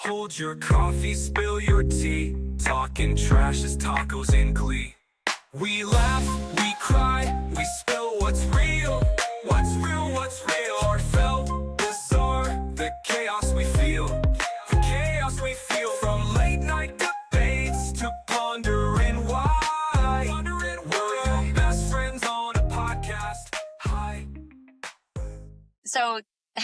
Hold your coffee, spill your tea. Talking trash as tacos in glee. We laugh, we cry, we spill what's real. What's real, what's real. Heartfelt, bizarre, the chaos we feel. The chaos we feel. From late night debates to pondering why. We're your best friends on a podcast. Hi. So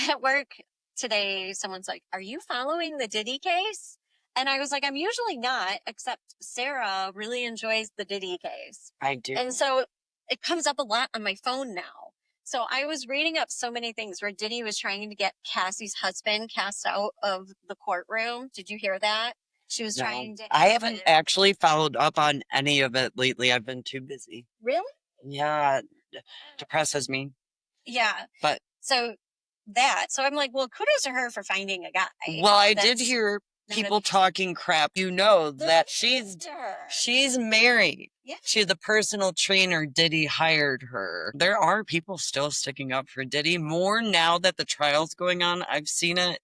at work today, someone's like, "Are you following the Diddy case?" And I was like, "I'm usually not, except Sarah really enjoys the Diddy case." I do. And so it comes up a lot on my phone now. So I was reading up so many things where Diddy was trying to get Cassie's husband cast out of the courtroom. Did you hear that? She was No, trying to. I haven't actually followed up on any of it lately. I've been too busy. Really? Yeah, depresses me. Yeah. But So I'm like, well, kudos to her for finding a guy. well, I did hear people talking crap. You know that she's married. Yeah. She's the personal trainer Diddy hired her. There are people still sticking up for Diddy more now that the trial's going on. I've seen it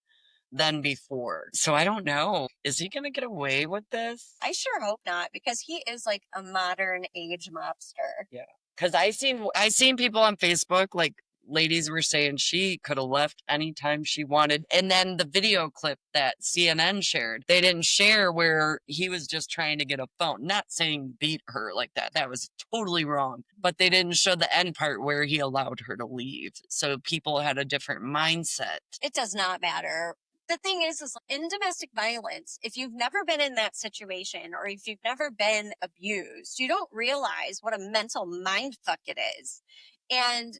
than before. So I don't know. Is he going to get away with this? I sure hope not, because he is like a modern age mobster. Yeah. Because I seen people on Facebook, like ladies were saying she could have left anytime she wanted. And then the video clip that CNN shared, they didn't share where he was just trying to get a phone. Not saying beat her like that. That was totally wrong. But they didn't show the end part where he allowed her to leave. So people had a different mindset. It does not matter. The thing is in domestic violence, if you've never been in that situation or if you've never been abused, you don't realize what a mental mindfuck it is. And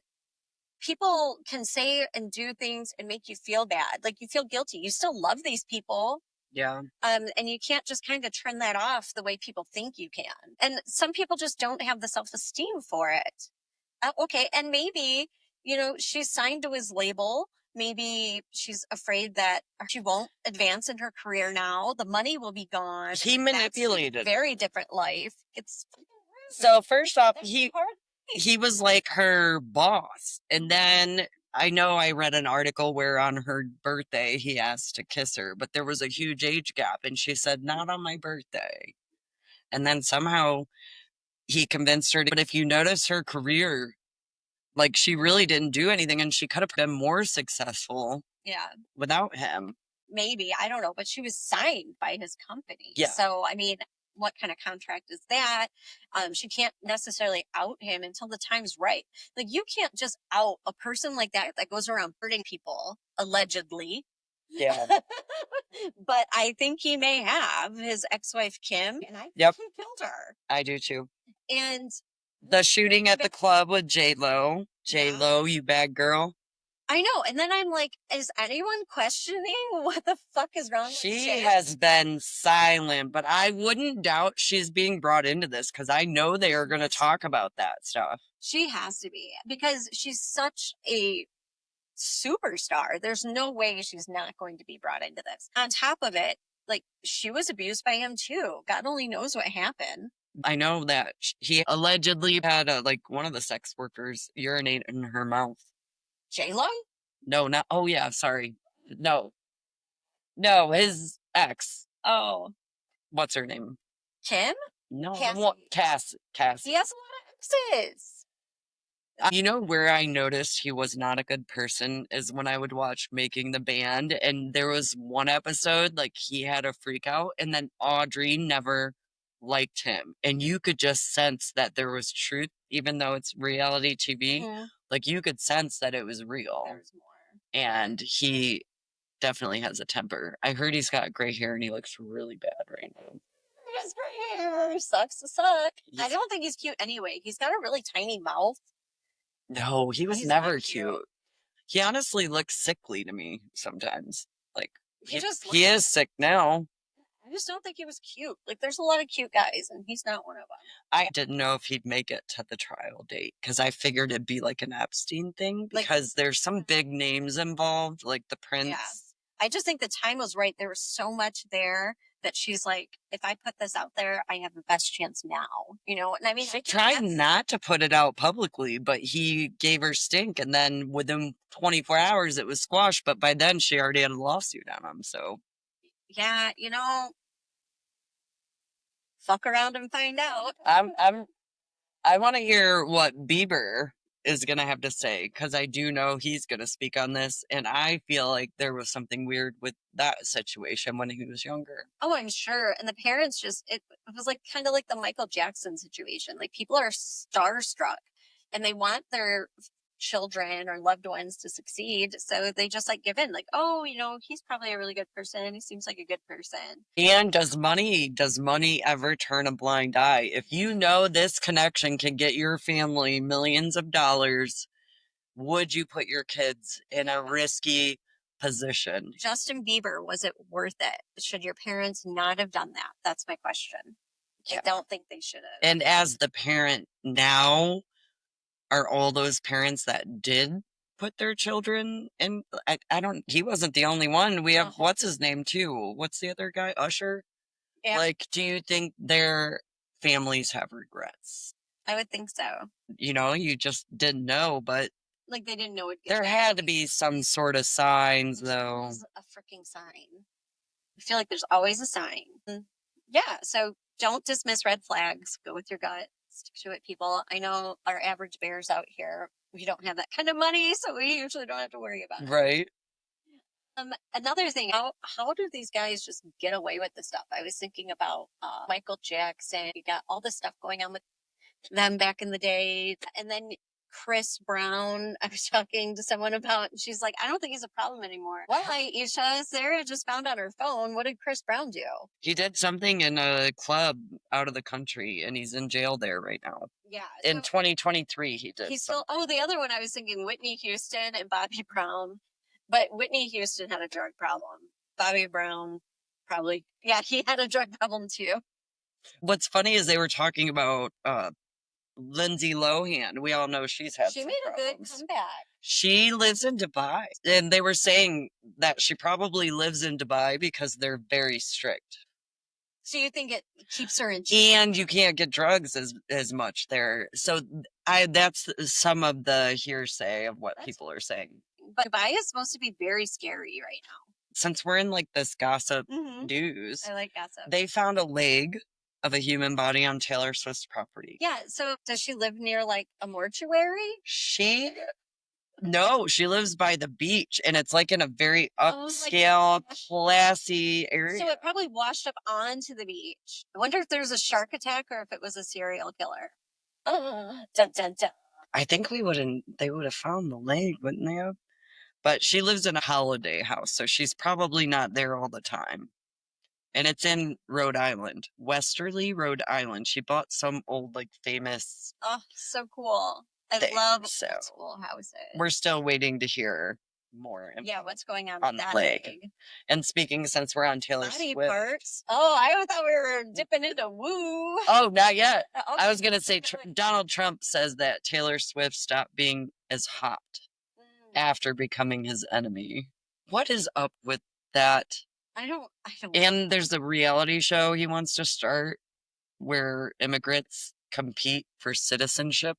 people can say and do things and make you feel bad. Like you feel guilty. You still love these people. Yeah. And you can't just kind of turn that off the way people think you can. And some people just don't have the self-esteem for it. Okay. And maybe, she's signed to his label. Maybe she's afraid that she won't advance in her career now. The money will be gone. He manipulated. That's a very different life. It's so first off, he was like her boss. And then I know I read an article where on her birthday he asked to kiss her, but there was a huge age gap and she said, "Not on my birthday." And then somehow he convinced her to, but if you notice her career, like she really didn't do anything and she could have been more successful without him. Maybe, I don't know, but she was signed by his company. Yeah. So, I mean, what kind of contract is that? She can't necessarily out him until the time's right. Like you can't just out a person like that goes around hurting people, allegedly. Yeah. But I think he may have his ex-wife, Kim, and I think he killed her. I do too. And the shooting at the club with J-Lo. J-Lo, you bad girl. I know. And then I'm like, is anyone questioning what the fuck is wrong with She has been silent, but I wouldn't doubt she's being brought into this because I know they are going to talk about that stuff. She has to be because she's such a superstar. There's no way she's not going to be brought into this. On top of it, like she was abused by him too. God only knows what happened. I know that he allegedly had one of the sex workers urinate in her mouth. J-Lo? No, not. Oh yeah, sorry. No, his ex. Oh, what's her name? Kim? No, Cassie. Cassie. He has a lot of exes. You know where I noticed he was not a good person is when I would watch Making the Band, and there was one episode like he had a freak out, and then Audrey never liked him, and you could just sense that there was truth, even though it's reality TV. Mm-hmm. Like you could sense that it was real. There's more. And he definitely has a temper. I heard he's got gray hair and he looks really bad right now. His gray hair sucks to suck. I don't think he's cute anyway. He's got a really tiny mouth. No, he was never cute. He honestly looks sickly to me sometimes. Like he is sick now. I just don't think he was cute. Like, there's a lot of cute guys, and he's not one of them. I didn't know if he'd make it to the trial date, because I figured it'd be like an Epstein thing, because there's some big names involved, like the prince. Yeah. I just think the time was right. There was so much there that she's like, if I put this out there, I have the best chance now. And I mean, she tried not to put it out publicly, but he gave her stink, and then within 24 hours, it was squashed, but by then she already had a lawsuit on him, so... Yeah, fuck around and find out. I want to hear what Bieber is going to have to say because I do know he's going to speak on this. And I feel like there was something weird with that situation when he was younger. Oh, I'm sure. And the parents it was like kind of like the Michael Jackson situation. Like people are starstruck and they want their children or loved ones to succeed. So they just like give in, like, oh, he's probably a really good person. He seems like a good person. And does money ever turn a blind eye? If you know this connection can get your family millions of dollars, would you put your kids in a risky position? Justin Bieber, was it worth it? Should your parents not have done that? That's my question. I don't think they should have. And as the parent now, are all those parents that did put their children in? I don't, he wasn't the only one. We have, what's his name too? What's the other guy? Usher? Yeah. Like, do you think their families have regrets? I would think so. You just didn't know, but like they didn't know it. There had to be some sort of signs, though. A freaking sign. I feel like there's always a sign. Yeah, so don't dismiss red flags. Go with your gut. Stick to it, people. I know our average bears out here, we don't have that kind of money, so we usually don't have to worry about it. Right. Another thing, how do these guys just get away with this stuff? I was thinking about Michael Jackson. You got all this stuff going on with them back in the day. And then Chris Brown, I was talking to someone about, and she's like, I don't think he's a problem anymore. Why, Isha? Sarah just found on her phone. What did Chris Brown do? He did something in a club out of the country, and he's in jail there right now. Yeah. In 2023, he did. He's still, the other one I was thinking, Whitney Houston and Bobby Brown. But Whitney Houston had a drug problem. Bobby Brown probably, yeah, he had a drug problem too. What's funny is they were talking about Lindsay Lohan. We all know she made a good comeback. She lives in Dubai. And they were saying that she probably lives in Dubai because they're very strict. So you think it keeps her in check? And you can't get drugs as much there. So that's some of the hearsay of what people are saying. But Dubai is supposed to be very scary right now. Since we're in like this gossip news, I like gossip. They found a leg of a human body on Taylor Swift's property. Yeah, so does she live near like a mortuary? No, she lives by the beach, and it's like in a very upscale, classy area. So it probably washed up onto the beach. I wonder if there's a shark attack or if it was a serial killer. Dun, dun, dun. I think they would have found the leg, wouldn't they have? But she lives in a holiday house, so she's probably not there all the time. And it's in Rhode Island, Westerly, Rhode Island. She bought some old, like, famous. Oh, so cool. I love old school houses. We're still waiting to hear more. Yeah, what's going on with that leg? And speaking, since we're on Taylor Body Swift. parts. Oh, I thought we were dipping into woo. Oh, not yet. Okay. I was going to say Donald Trump says that Taylor Swift stopped being as hot after becoming his enemy. What is up with that? I don't. And there's a reality show he wants to start where immigrants compete for citizenship.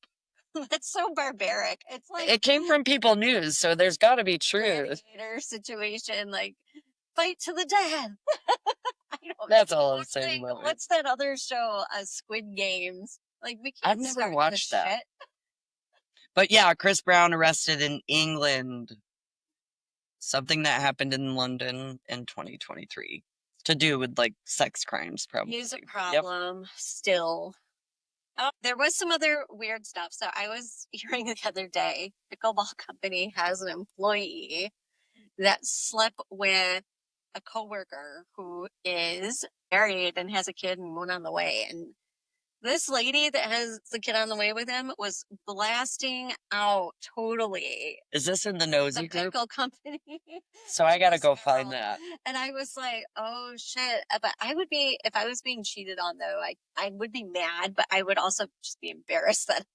That's so barbaric. It's like it came from People News, so there's got to be truth. Situation, like fight to the death. That's all I'm saying. What's that other show? Squid Games. Like we can't. I've never watched that. But yeah, Chris Brown arrested in England. Something that happened in London in 2023 to do with like sex crimes, probably. He's a problem still. There was some other weird stuff. So I was hearing the other day, pickleball company has an employee that slept with a coworker who is married and has a kid and one on the way. And this lady that has the kid on the way with him was blasting out totally. Is this in the nosy group? Pickle company. So I gotta go find that. And I was like, oh shit. But I would be, if I was being cheated on though, I would be mad, but I would also just be embarrassed that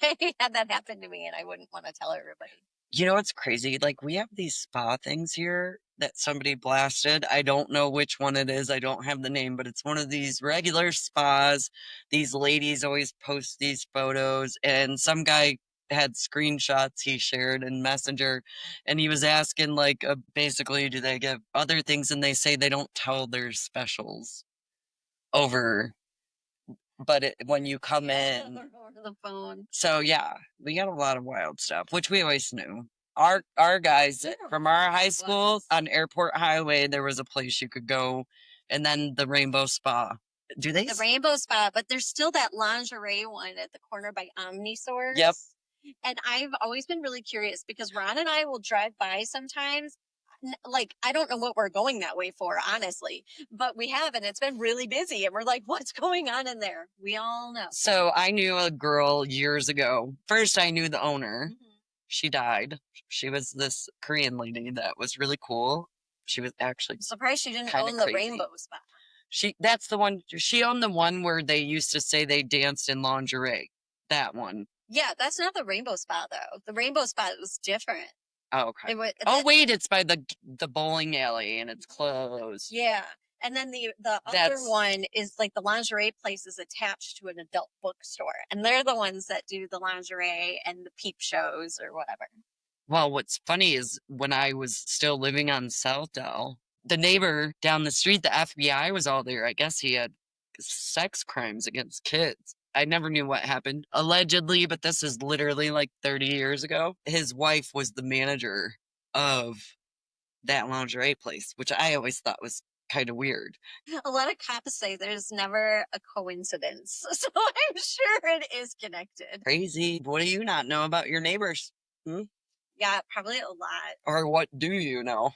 I had that happen to me and I wouldn't want to tell everybody. You know what's crazy? Like we have these spa things here that somebody blasted. I don't know which one it is. I don't have the name, but it's one of these regular spas. These ladies always post these photos, and some guy had screenshots he shared in Messenger, and he was asking, like, basically, do they give other things? And they say they don't tell their specials over, but when you come in. Over the phone. So, yeah, we got a lot of wild stuff, which we always knew. Our guys from our high school on Airport Highway, there was a place you could go, and then the Rainbow Spa. Do they? The Rainbow Spa, but there's still that lingerie one at the corner by Omnisource. Yep. And I've always been really curious because Ron and I will drive by sometimes. Like, I don't know what we're going that way for, honestly, but we have, and it's been really busy. And we're like, what's going on in there? We all know. So I knew a girl years ago. First, I knew the owner. Mhm. She died. She was this Korean lady that was really cool. She was actually I'm surprised she didn't kinda own the crazy. Rainbow Spa. That's the one. She owned the one where they used to say they danced in lingerie. That one. Yeah, that's not the Rainbow Spa, though. The Rainbow Spa was different. Oh, okay. Oh, wait, it's by the bowling alley and it's closed. Yeah. And then the other one is like the lingerie place is attached to an adult bookstore. And they're the ones that do the lingerie and the peep shows or whatever. Well, what's funny is when I was still living on Southdale, the neighbor down the street, the FBI was all there. I guess he had sex crimes against kids. I never knew what happened, allegedly, but this is literally like 30 years ago. His wife was the manager of that lingerie place, which I always thought was kind of weird. A lot of cops say there's never a coincidence. So I'm sure it is connected. Crazy. What do you not know about your neighbors? Yeah, probably a lot. Or what do you know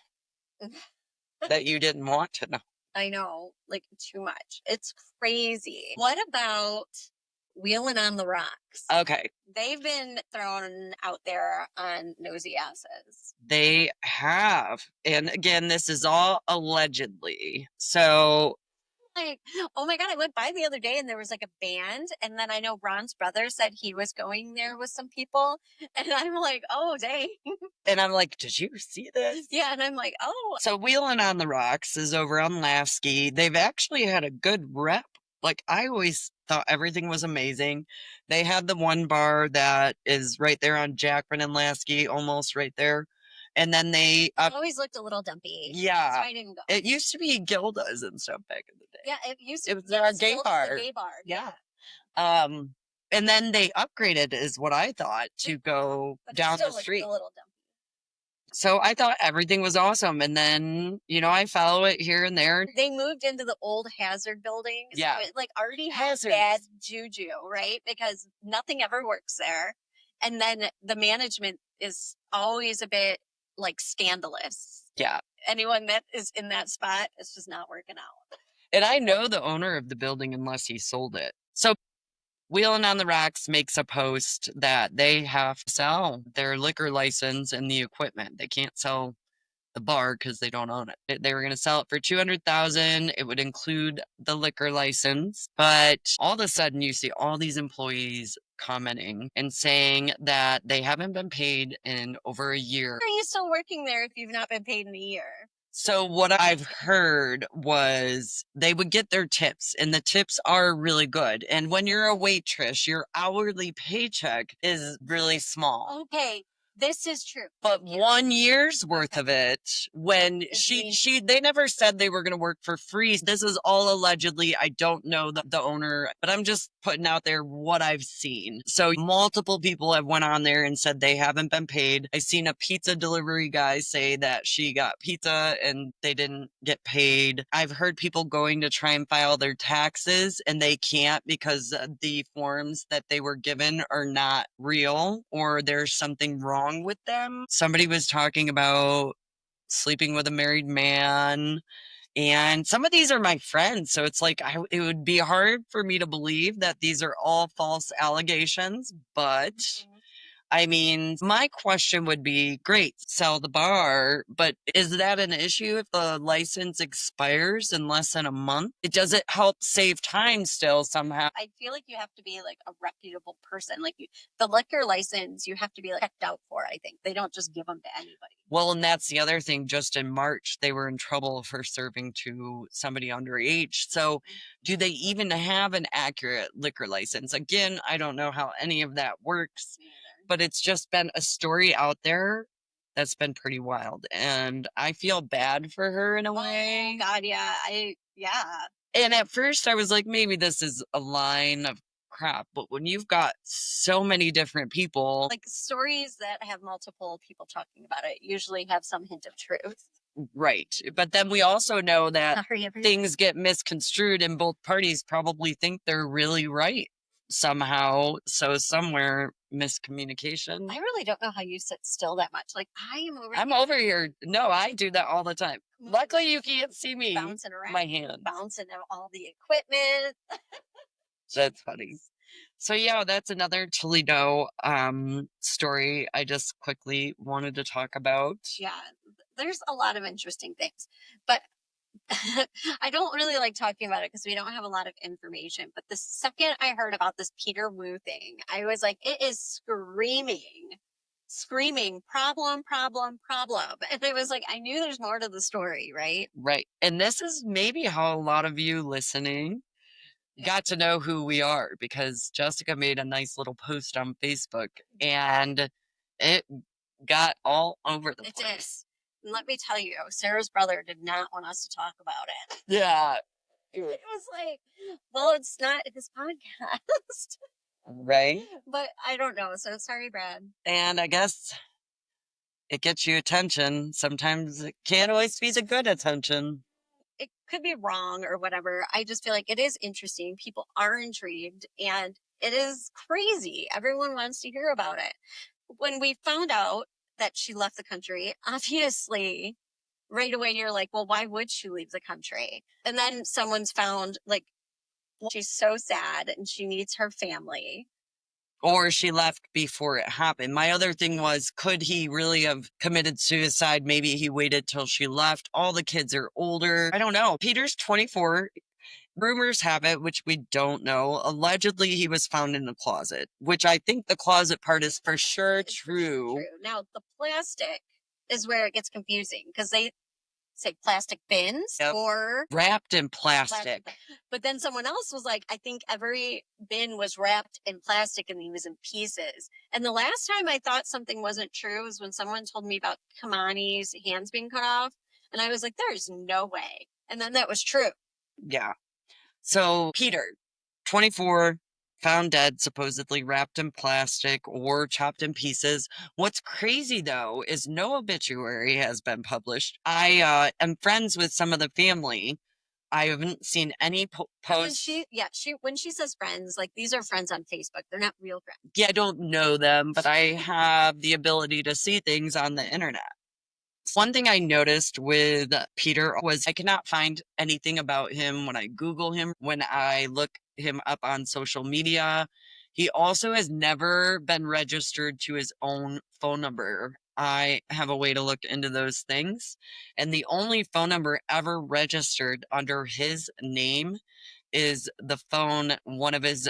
that you didn't want to know? I know, like too much. It's crazy. What about Wheeling on the Rocks? Okay. They've been thrown out there on nosy asses. They have. And again, this is all allegedly. So, like, oh my God, I went by the other day and there was like a band. And then I know Ron's brother said he was going there with some people. And I'm like, oh, dang. And I'm like, did you see this? Yeah. And I'm like, oh. So Wheeling on the Rocks is over on Lasky. They've actually had a good rep. Like, I always thought everything was amazing. They had the one bar that is right there on Jackman and Lasky, almost right there. And then they always looked a little dumpy. Yeah. So I didn't go. It used to be Gilda's and stuff back in the day. Yeah, it used to. It was a gay bar. The gay bar. Yeah. And then they upgraded, is what I thought, to go down the street. A little dumpy. So I thought everything was awesome. And then, I follow it here and there. They moved into the old Hazard building. Yeah. So it like already has bad juju, right? Because nothing ever works there. And then the management is always a bit like scandalous. Yeah. Anyone that is in that spot, it's just not working out. And I know the owner of the building unless he sold it. So Wheeling on the Rocks makes a post that they have to sell their liquor license and the equipment. They can't sell the bar because they don't own it. They were going to sell it for $200,000. It would include the liquor license. But all of a sudden, you see all these employees commenting and saying that they haven't been paid in over a year. Why are you still working there if you've not been paid in a year? So what I've heard was they would get their tips, and the tips are really good. And when you're a waitress, your hourly paycheck is really small. Okay. This is true. But 1 year's worth of it, when they never said they were going to work for free. This is all allegedly. I don't know the owner, but I'm just putting out there what I've seen. So multiple people have went on there and said they haven't been paid. I've seen a pizza delivery guy say that she got pizza and they didn't get paid. I've heard people going to try and file their taxes and they can't because the forms that they were given are not real or there's something wrong with them. Somebody was talking about sleeping with a married man, and some of these are my friends, so it's like it would be hard for me to believe that these are all false allegations, but I mean, my question would be, great, sell the bar, but is that an issue if the license expires in less than a month? Does it help save time still somehow? I feel like you have to be like a reputable person. Like the liquor license, you have to be like checked out for, I think. They don't just give them to anybody. Well, and that's the other thing. Just in March, they were in trouble for serving to somebody underage. So do they even have an accurate liquor license? Again, I don't know how any of that works. but it's just been a story out there that's been pretty wild. And I feel bad for her in a way. Oh, God, yeah. Yeah. And at first I was like, maybe this is a line of crap. But when you've got so many different people, Like stories that have multiple people talking about it usually have some hint of truth. right. But then we also know that Sorry, everyone. things get misconstrued and both parties probably think they're really right somehow. So somewhere miscommunication. I really don't know how you sit still that much. Like I'm over here. No, I do that all the time. Luckily, you can't see me. bouncing around, My hand. bouncing all the equipment. That's funny. So yeah, that's another Toledo story I just quickly wanted to talk about. Yeah, there's a lot of interesting things, but I don't really like talking about it because we don't have a lot of information. But the second I heard about this Peter Wu thing, I was like, it is screaming, problem, problem, problem. And it was like, I knew there's more to the story, right? Right. And this is maybe how a lot of you listening got to know who we are, because Jessica made a nice little post on Facebook and it got all over the It place. did. And let me tell you, Sarah's brother did not want us to talk about it. Yeah. It was like, well, it's not his podcast. Right. But I don't know. So sorry, Brad. And I guess it gets you attention. Sometimes it can't always be the good attention. It could be wrong or whatever. I just feel like it is interesting. People are intrigued and it is crazy. Everyone wants to hear about it. When we found out that she left the country, obviously, right away you're like, well, why would she leave the country? And then someone's found like, well, she's so sad and she needs her family. Or she left before it happened. My other thing was, could he really have committed suicide? Maybe he waited till she left. All the kids are older. I don't know. Peter's 24. Rumors have it, which we don't know. Allegedly, he was found in the closet, which I think the closet part is for sure true. Now, the plastic is where it gets confusing because they say plastic bins or wrapped in plastic. But then someone else was like, I think every bin was wrapped in plastic and he was in pieces. And the last time I thought something wasn't true was when someone told me about Kamani's hands being cut off. And I was like, there's no way. And then that was true. Yeah. So Peter, 24, found dead, supposedly wrapped in plastic or chopped in pieces. What's crazy though is no obituary has been published. I am friends with some of the family. I haven't seen any posts. When she says friends, like these are friends on Facebook. They're not real friends. Yeah, I don't know them, but I have the ability to see things on the internet. One thing I noticed with Peter was I cannot find anything about him when I Google him, when I look him up on social media. He also has never been registered to his own phone number. I have a way to look into those things. And the only phone number ever registered under his name is the phone one of his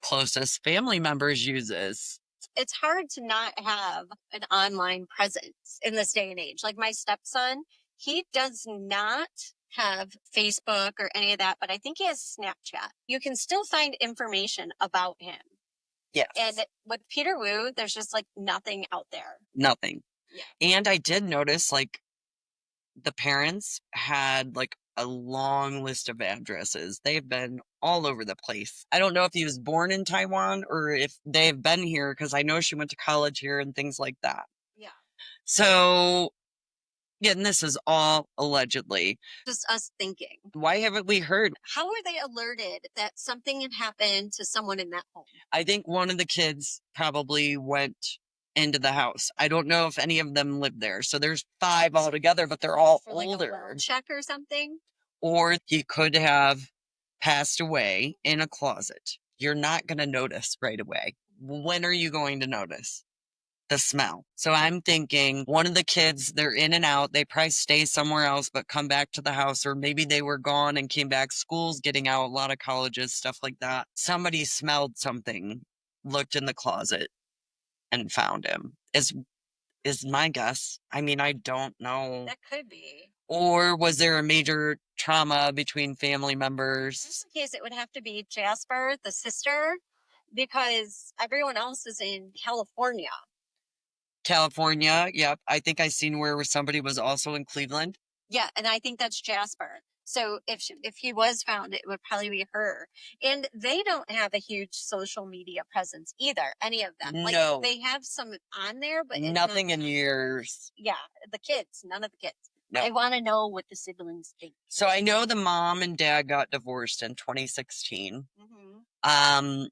closest family members uses. It's hard to not have an online presence in this day and age. Like my stepson, he does not have Facebook or any of that, but I think he has Snapchat. You can still find information about him. Yes. And with Peter Wu, there's just like nothing out there. Nothing. Yeah. And I did notice like the parents had like a long list of addresses. They've been all over the place. I don't know if he was born in Taiwan or if they've been here, because I know she went to college here and things like that. Yeah. So, yeah, and this is all allegedly. Just us thinking. Why haven't we heard? How are they alerted that something had happened to someone in that home? I think one of the kids probably went into the house. I don't know if any of them live there. So there's 5 altogether, but they're all For like older. a well check or something? Or he could have passed away in a closet. You're not going to notice right away. When are you going to notice? The smell. So I'm thinking one of the kids, they're in and out. They probably stay somewhere else, but come back to the house, or maybe they were gone and came back. School's getting out, a lot of colleges, stuff like that. Somebody smelled something, looked in the closet, and found him. Is my guess. I mean, I don't know. That could be. Or was there a major trauma between family members? In this case, it would have to be Jasper, the sister. because everyone else is in California. California, yep. I think I seen where somebody was also in Cleveland. Yeah, and I think that's Jasper. So if he was found, it would probably be her. And they don't have a huge social media presence either. Any of them. Like No. they have some on there, but it's Nothing not, in years. yeah, the kids, none of the kids. No. I want to know what the siblings think. So I know the mom and dad got divorced in 2016. Mm-hmm.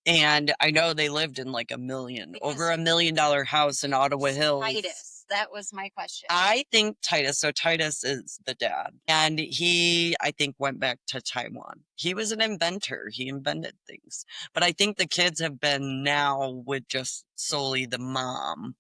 And I know they lived in like over $1 million house in Ottawa Hills. Titus, that was my question. I think Titus. So Titus is the dad, and he, I think, went back to Taiwan. He was an inventor. He invented things, but I think the kids have been now with just solely the mom.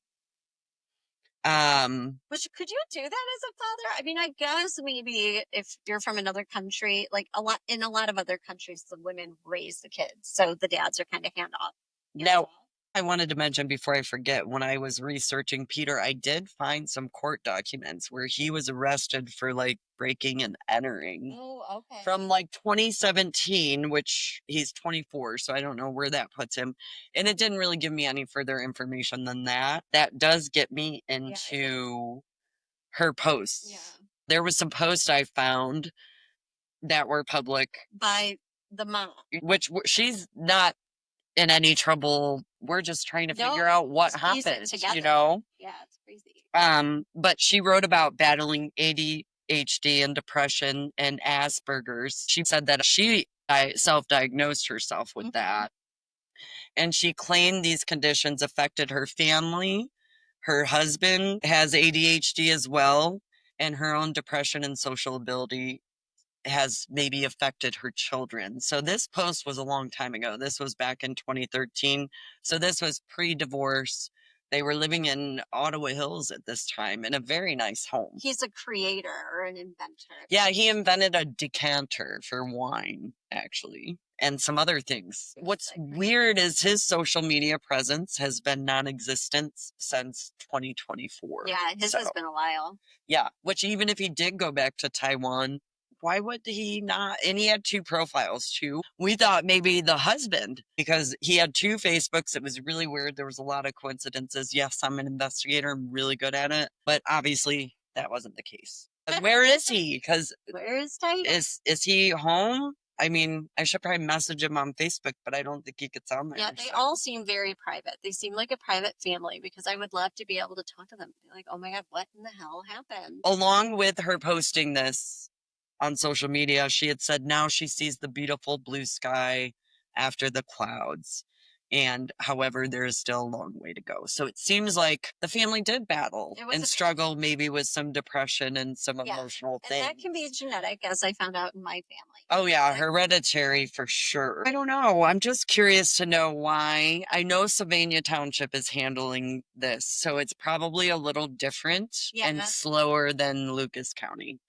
Which could you do that as a father? I mean, I guess maybe if you're from another country, like in a lot of other countries, the women raise the kids, so the dads are kind of hand off. Now, I wanted to mention before I forget, when I was researching Peter, I did find some court documents where he was arrested for like breaking and entering. Oh, okay. From like 2017, which he's 24, so I don't know where that puts him. And it didn't really give me any further information than that. That does get me into her posts. Yeah. There was some posts I found that were public By the mom, which she's not in any trouble. We're just trying to figure out what happened, you know? Yeah, it's crazy. But she wrote about battling ADHD and depression and Asperger's. She said that she self-diagnosed herself with that. And she claimed these conditions affected her family. Her husband has ADHD as well, and her own depression and social ability has maybe affected her children. So this post was a long time ago. This was back in 2013. So this was pre-divorce. They were living in Ottawa Hills at this time in a very nice home. He's a creator or an inventor. Yeah, he invented a decanter for wine, actually, and some other things. What's weird is his social media presence has been non-existent since 2024. Yeah, his has been a while. Yeah, which even if he did go back to Taiwan, why would he not? And he had 2 profiles too. We thought maybe the husband, because he had 2 Facebooks. It was really weird. There was a lot of coincidences. Yes, I'm an investigator. I'm really good at it. But obviously that wasn't the case. Where is he? Because where is Titus? Is he home? I mean, I should probably message him on Facebook, but I don't think he gets on there. Yeah, they all seem very private. They seem like a private family because I would love to be able to talk to them. Be like, oh my God, what in the hell happened? Along with her posting this on social media, she had said now she sees the beautiful blue sky after the clouds. And however, there is still a long way to go. So it seems like the family did battle and struggle maybe with some depression and some emotional things. And that can be genetic, as I found out in my family. Oh, yeah, hereditary for sure. I don't know. I'm just curious to know why. I know Sylvania Township is handling this, so it's probably a little different and slower than Lucas County.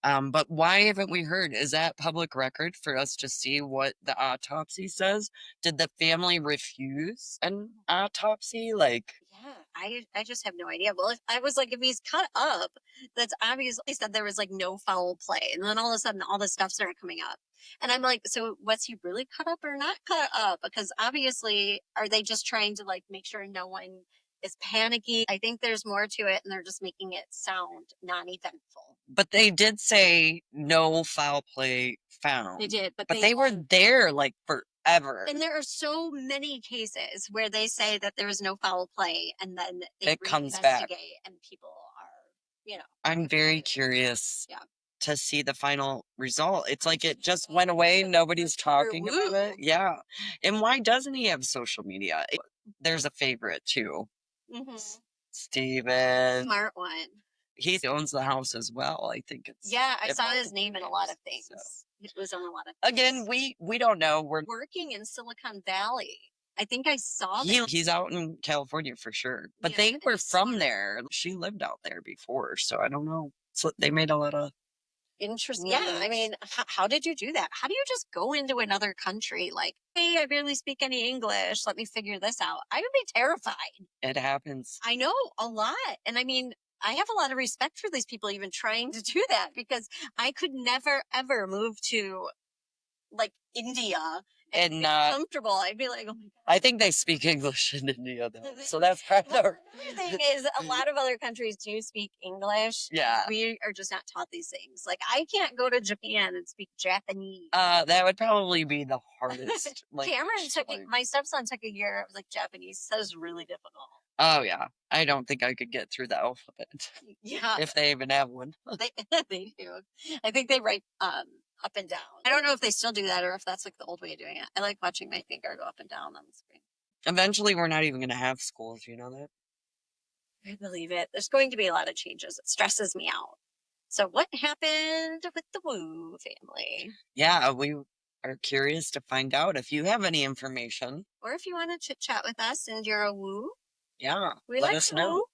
But why haven't we heard? Is that public record for us to see what the autopsy says? Did the family refuse an autopsy? Like, yeah, I just have no idea. Well, if he's cut up, that's obviously said there was like no foul play. And then all of a sudden all this stuff started coming up. And I'm like, so was he really cut up or not cut up? Because obviously, are they just trying to like make sure no one is panicky? I think there's more to it and they're just making it sound non-eventful. But they did say no foul play found. They did, but they were there like forever. And there are so many cases where they say that there is no foul play and then it comes back and people are, you know. I'm very curious to see the final result. It's like it just went away. Nobody's talking about it. Yeah. And why doesn't he have social media? There's a favorite too. Steven. Smart one. He owns the house as well. I think it's. Yeah, I saw his name in a lot of things. So. It was on a lot of things. Again, we don't know. We're working in Silicon Valley. I think I saw that. He's out in California for sure. But they were from there. She lived out there before, so I don't know. So they made a lot of interesting. Yeah, I mean, how did you do that? How do you just go into another country like, hey, I barely speak any English. Let me figure this out. I would be terrified. It happens. I know a lot. And I mean, I have a lot of respect for these people even trying to do that because I could never, ever move to like India and Comfortable. I'd be like, oh my God. I think they speak English in India though, so that's kind Well, of another thing is a lot of other countries do speak English. yeah. We are just not taught these things. Like I can't go to Japan and speak Japanese. That would probably be the hardest. Like Cameron my stepson took a year. It was like Japanese. So it was really difficult. oh yeah, I don't think I could get through the alphabet Yeah, if they even have one. they they do. I think they write up and down. I don't know if they still do that or if that's like the old way of doing it. I like watching my finger go up and down on the screen. Eventually, we're not even going to have schools. You know that? I believe it. There's going to be a lot of changes. It stresses me out. So what happened with the Wu family? Yeah, we are curious to find out if you have any information. Or if you want to chit chat with us and you're a Wu, Yeah, we let like us to know. woo.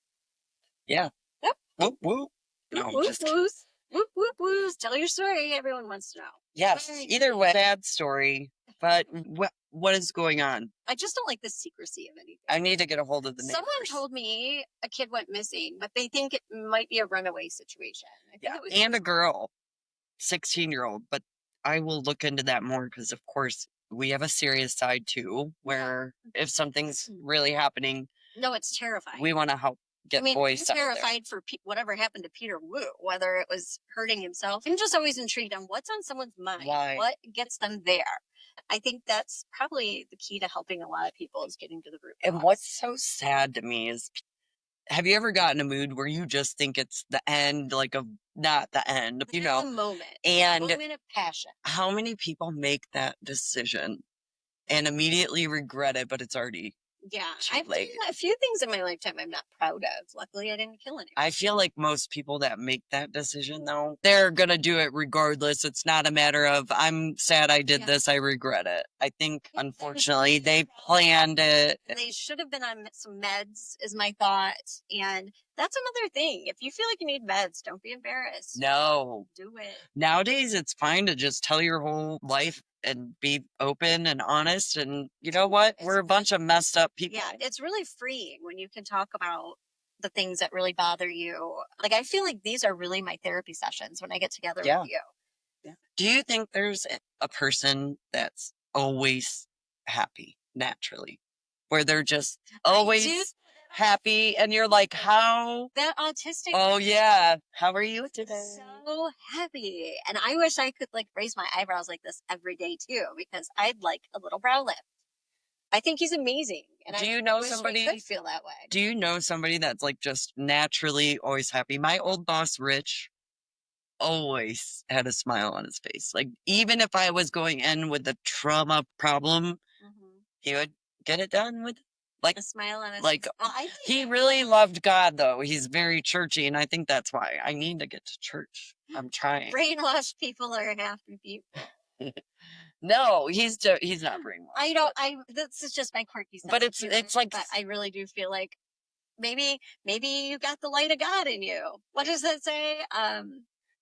Yeah. Yep. Whoop whoop. No, Whoop just woos. Whoop whoop woos. Tell your story. Everyone wants to know. yes. Very Either way, sad story. But what is going on? I just don't like the secrecy of anything. I need to get a hold of the neighbors. Someone told me a kid went missing, but they think it might be a runaway situation. I think Yeah, it was and a girl, 16-year-old. But I will look into that more because, of course, we have a serious side too, where if something's really happening, no, it's terrifying. we want to help get I mean, boys I'm out there. terrified for whatever happened to Peter Wu, whether it was hurting himself. I'm just always intrigued on what's on someone's mind. Why? What gets them there? I think that's probably the key to helping a lot of people is getting to the root And cause. what's so sad to me is, have you ever gotten a mood where you just think it's the end, like of not the end, you There's know? a moment, And moment of passion. how many people make that decision and immediately regret it, but it's already Yeah, too I've done late. a few things in my lifetime I'm not proud of. Luckily, I didn't kill anyone. I feel like most people that make that decision, though, they're going to do it regardless. It's not a matter of, I'm sad I did Yeah. this, I regret it. I think, unfortunately, they planned it. They should have been on some meds, is my thought. And that's another thing. If you feel like you need meds, don't be embarrassed. No. Do it. Nowadays, it's fine to just tell your whole life and be open and honest. And you know what? We're a bunch of messed up people. Yeah, it's really freeing when you can talk about the things that really bother you. Like, I feel like these are really my therapy sessions when I get together Yeah. with you. Yeah. Do you think there's a person that's always happy naturally, where they're just always happy and you're like, how? That autistic. Oh, yeah. How are you today? So happy. And I wish I could like raise my eyebrows like this every day too, because I'd like a little brow lift. I think he's amazing. And Do I you know wish we somebody? could feel that way. Do you know somebody that's like just naturally always happy? My old boss, Rich, always had a smile on his face. Like, even if I was going in with a trauma problem, he would get it done with like A smile on his like face. Well, I think he really loved God though. He's very churchy, and I think that's why I need to get to church. I'm trying. brainwashed people are happy people. No, he's not brainwashed. I don't. This is just my quirky sense. But of it's humor, like But I really do feel like maybe you got the light of God in you. What does that say?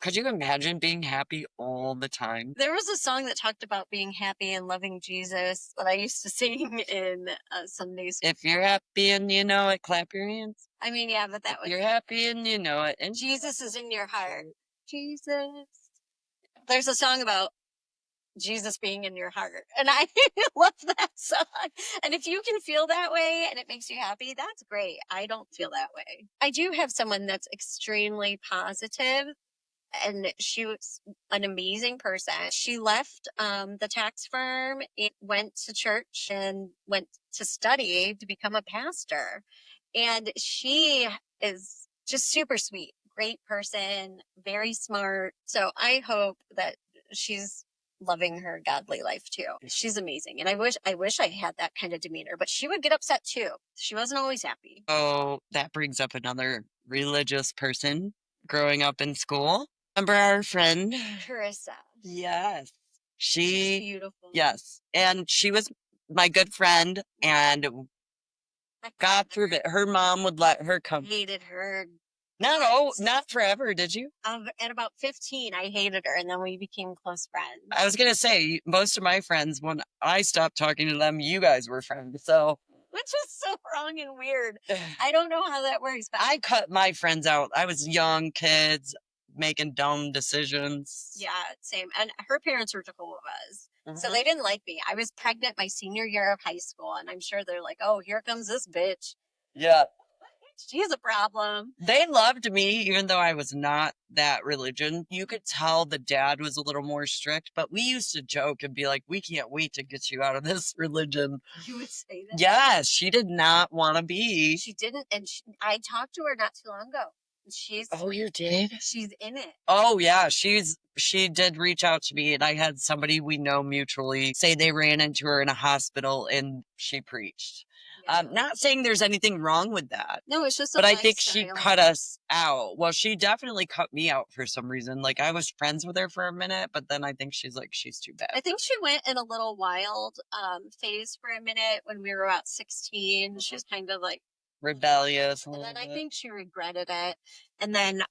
Could you imagine being happy all the time? There was a song that talked about being happy and loving Jesus that I used to sing in Sunday school. If you're happy and you know it, clap your hands. I mean, yeah, but that If was you're happy and you know it, and Jesus is in your heart. Jesus. There's a song about Jesus being in your heart. And I love that song. And if you can feel that way and it makes you happy, that's great. I don't feel that way. I do have someone that's extremely positive, and she was an amazing person. She left the tax firm, went to church, and went to study to become a pastor. And she is just super sweet, great person, very smart. So I hope that she's loving her godly life too. She's amazing. And I wish I had that kind of demeanor, but she would get upset too. She wasn't always happy. oh, that brings up another religious person growing up in school. Remember our friend? Carissa. Yes. She's beautiful. Yes. And she was my good friend, and God forbid her mom would let her come. Hated her. No, not forever, did you? At about 15, I hated her, and then we became close friends. I was going to say, most of my friends, when I stopped talking to them, you guys were friends. So, Which is so wrong and weird. I don't know how that works, but I cut my friends out. I was young kids. making dumb decisions. Yeah, same. And her parents were Jehovah's. So Mhm. they didn't like me. I was pregnant my senior year of high school, and I'm sure they're like, oh, here comes this bitch. Yeah. She has a problem. They loved me, even though I was not that religion. You could tell the dad was a little more strict, but we used to joke and be like, we can't wait to get you out of this religion. You would say that? Yes, she did not want to be. She didn't. And I talked to her not too long ago. Oh, you did? She's in it. Oh, yeah, she did reach out to me, and I had somebody we know mutually say they ran into her in a hospital and she preached. Yeah. Not saying there's anything wrong with that. No, it's just a But I think she lifestyle. cut us out. Well, she definitely cut me out for some reason. Like, I was friends with her for a minute, but then I think she's like, she's too bad. I think she went in a little wild phase for a minute when we were about 16. She was kind of like Rebellious. and then I think she regretted it. And then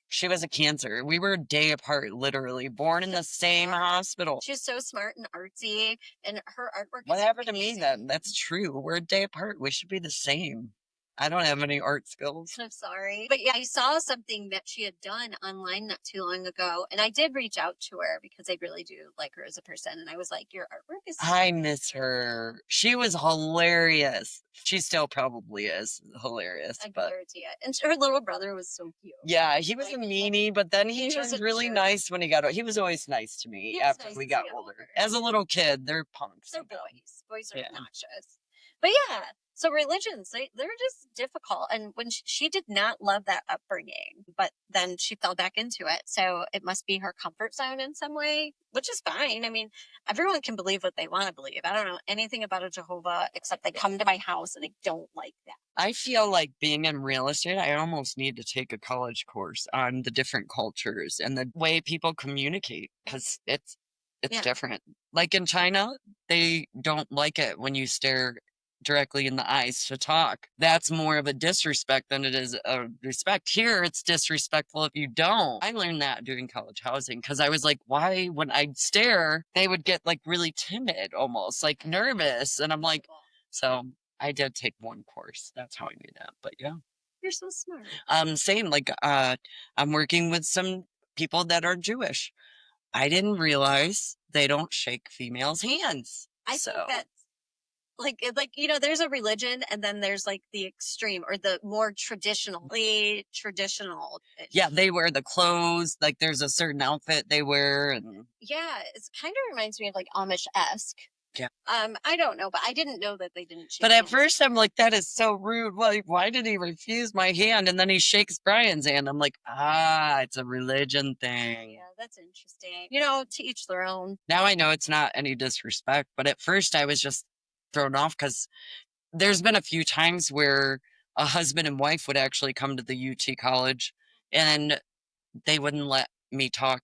she was a Cancer. We were a day apart, literally, born in the same hospital. She's so smart and artsy, and her artwork What is happened to me amazing. then? That's true. We're a day apart. We should be the same. I don't have any art skills. I'm sorry. But yeah, I saw something that she had done online not too long ago, and I did reach out to her because I really do like her as a person. And I was like, your artwork is so I miss her. She was hilarious. She still probably is hilarious. I But guarantee it. And her little brother was so cute. yeah, he was a meanie, but then he He was was a really jerk. nice when he got older. He was always nice to me He was after nice we to got get older. older. As a little kid, they're punks. They're you know. boys. Boys are Yeah. obnoxious. But yeah, so religions, they're just difficult. And when she did not love that upbringing, but then she fell back into it. So it must be her comfort zone in some way, which is fine. I mean, everyone can believe what they want to believe. I don't know anything about a Jehovah except they come to my house and I don't like that. I feel like being in real estate, I almost need to take a college course on the different cultures and the way people communicate because it's Yeah. different. Like in China, they don't like it when you stare directly in the eyes to talk. That's more of a disrespect than it is a respect. Here, it's disrespectful if you don't. I learned that doing college housing because I was like, why, when I'd stare, they would get like really timid, almost like nervous. And I'm like, so I did take one course. That's how I knew that. But yeah. You're so smart. Same, like I'm working with some people that are Jewish. I didn't realize they don't shake females' hands. I think that's like you know, there's a religion and then there's like the extreme or the more traditionally traditional. Yeah, they wear the clothes, like there's a certain outfit they wear and Yeah, it's kind of reminds me of like Amish-esque. yeah. I don't know, but I didn't know that they didn't shake But at hands. first I'm like, that is so rude. Why did he refuse my hand? And then he shakes Brian's hand. I'm like, it's a religion thing. Yeah, that's interesting. You know, to each their own. Now I know it's not any disrespect, but at first I was just thrown off because there's been a few times where a husband and wife would actually come to the UT college and they wouldn't let me talk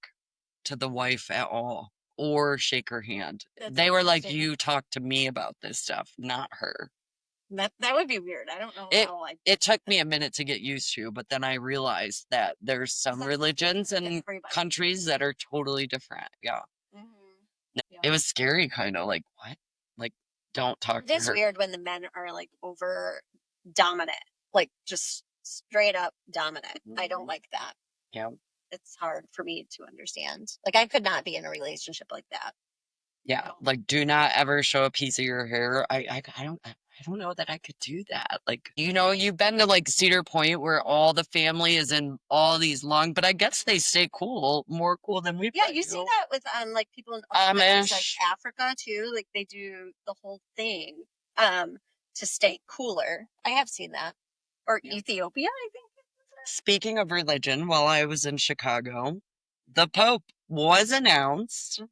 to the wife at all or shake her hand. That's they were like, interesting. you talk to me about this stuff, not her. That would be weird. I don't know how I. It took me a minute to get used to, but then I realized that there's some religions and Everybody. countries that are totally different. Yeah. Yeah. It was scary, kind of like, what? Like, don't talk It to is her. weird when the men are like over dominant, like just straight up dominant. I don't like that. Yeah. It's hard for me to understand. Like I could not be in a relationship like that. Yeah, like do not ever show a piece of your hair. I don't know that I could do that. Like, you know, you've been to like Cedar Point where all the family is in all these long, but I guess they stay cool, more cool than we. Yeah, you see that with like people in other countries, like Amish. Africa too. Like they do the whole thing to stay cooler. I have seen that. Or Ethiopia, I think. Speaking of religion, while I was in Chicago, the Pope was announced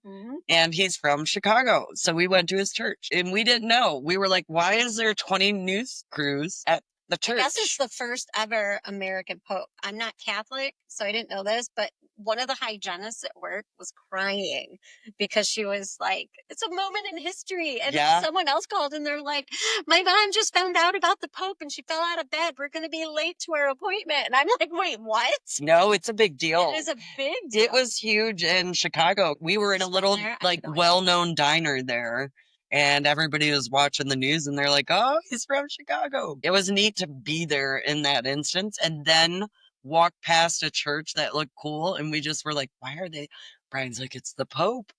and he's from Chicago. So we went to his church and we didn't know. We were like, why is there 20 news crews at the church? I guess it's the first ever American Pope. I'm not Catholic, so I didn't know this, but one of the hygienists at work was crying because she was like, it's a moment in history. And someone else called and they're like, my mom just found out about the Pope and she fell out of bed. We're going to be late to our appointment. And I'm like, wait, what? No, it's a big deal. It is a big deal. It was huge in Chicago. We were in a little like well-known diner there. And everybody was watching the news and they're like, oh, he's from Chicago. It was neat to be there in that instance. And then walked past a church that looked cool, and we just were like, why are they? Brian's like, it's the Pope.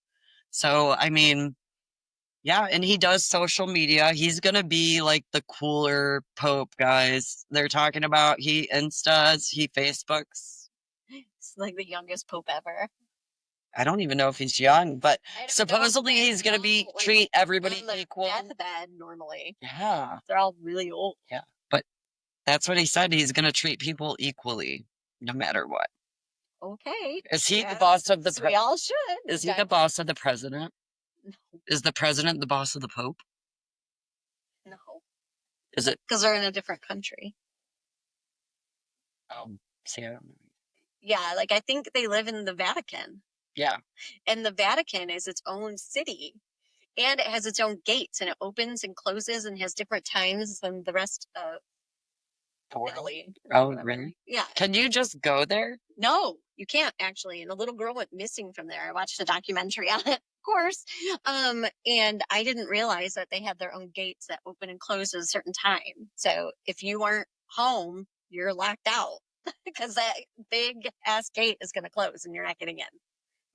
So, I mean, yeah, and he does social media. He's gonna be like the cooler Pope, guys. They're talking about he Instas, he Facebooks. It's like the youngest pope ever. I don't even know if he's young, but I don't know, supposedly but he's gonna no, be like, treat everybody on the equal. deathbed normally. Yeah, They're all really old. yeah. But that's what he said. He's gonna treat people equally, no matter what. Okay. Is he the Yeah. boss of the So we all should. Is he the boss of the president? No. Is the president the boss of the Pope? No. Is it? Because they're in a different country. See, I don't know. Yeah, like I think they live in the Vatican. Yeah. And the Vatican is its own city. And it has its own gates, and it opens and closes and has different times than the rest of Italy. Oh, really? Yeah. Can you just go there? No, you can't actually. And a little girl went missing from there. I watched a documentary on it, of course. And I didn't realize that they had their own gates that open and close at a certain time. So if you weren't home, you're locked out because that big ass gate is going to close and you're not getting in.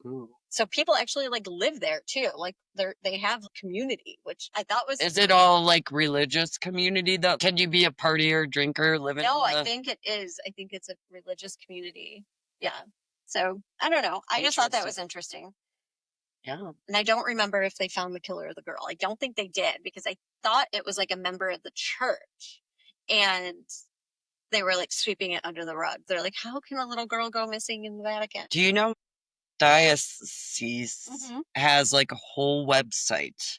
Ooh. So people actually like live there too. Like they have community, which I thought was. Is it all like religious community though? Can you be a partier, drinker, living? No, I think it is. I think it's a religious community. Yeah. So I don't know. I just thought that was interesting. Yeah. And I don't remember if they found the killer of the girl. I don't think they did because I thought it was like a member of the church, and they were like sweeping it under the rug. They're like, how can a little girl go missing in the Vatican? Do you know diocese has like a whole website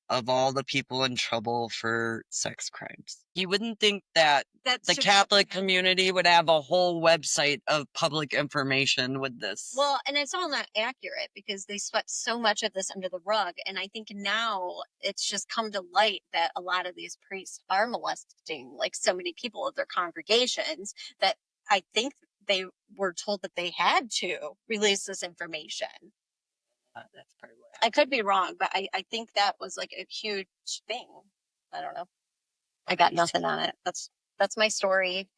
of all the people in trouble for sex crimes? You wouldn't think that the Catholic community would have a whole website of public information with this. Well, and it's all not accurate because they swept so much of this under the rug. And I think now it's just come to light that a lot of these priests are molesting like so many people of their congregations that I think they were told that they had to release this information. That's probably what I could be wrong, but I think that was like a huge thing. I don't know. I got nothing on it. That's my story,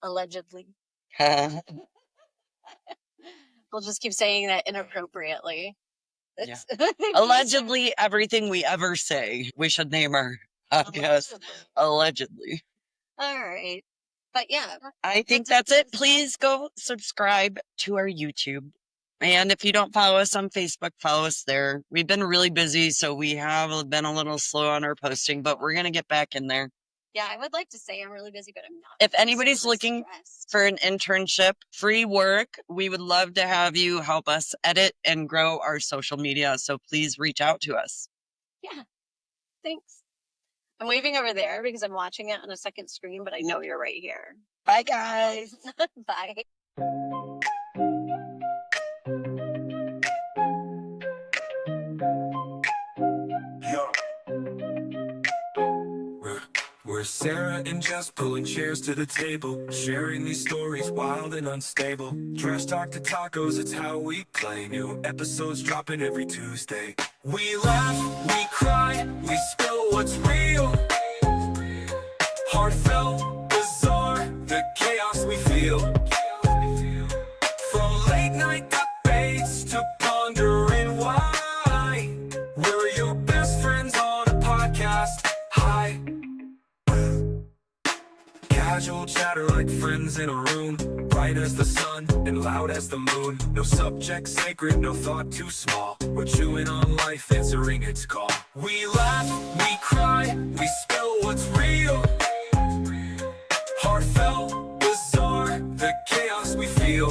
allegedly. happened. We'll just keep saying that inappropriately. Yeah. Allegedly, everything we ever say, we should name our podcast allegedly. All right. But yeah. I think that's it. Please go subscribe to our YouTube. And if you don't follow us on Facebook, follow us there. We've been really busy, so we have been a little slow on our posting, but we're going to get back in there. Yeah, I would like to say I'm really busy, but I'm not. If anybody's looking for an internship, free work, we would love to have you help us edit and grow our social media. So please reach out to us. Yeah. Thanks. I'm waving over there because I'm watching it on a second screen, but I know you're right here. Bye, guys. Bye. We're Sarah and Jess pulling chairs to the table, sharing these stories wild and unstable. Trash talk to tacos, it's how we play. New episodes dropping every Tuesday. We laugh, we cry, we spill what's real. Heartfelt, bizarre, the chaos we feel. From late night debates to pondering why. We're your best friends on a podcast. Hi. Casual chatter like friends in a room, bright as the sun and loud as the moon. No subject sacred, no thought too small. We're chewing on life, answering its call. We laugh, we cry, we spill what's real. Heartfelt, bizarre, the chaos we feel.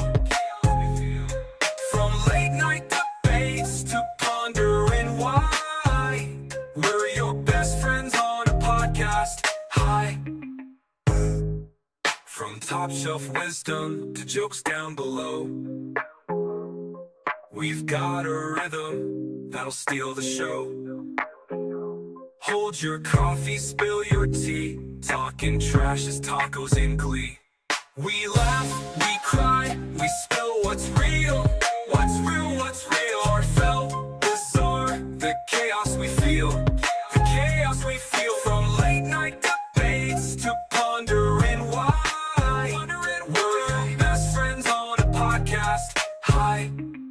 From late night debates to pondering why. We're your best friends on a podcast. Hi. From top shelf wisdom to jokes down below, we've got a rhythm that'll steal the show. Hold your coffee, spill your tea, talking trash as tacos in glee. We laugh, we cry, we spill what's real. What's real, what's real? Heartfelt, bizarre, the chaos we feel. The chaos we feel. From late night debates to pondering why. We're your best lie.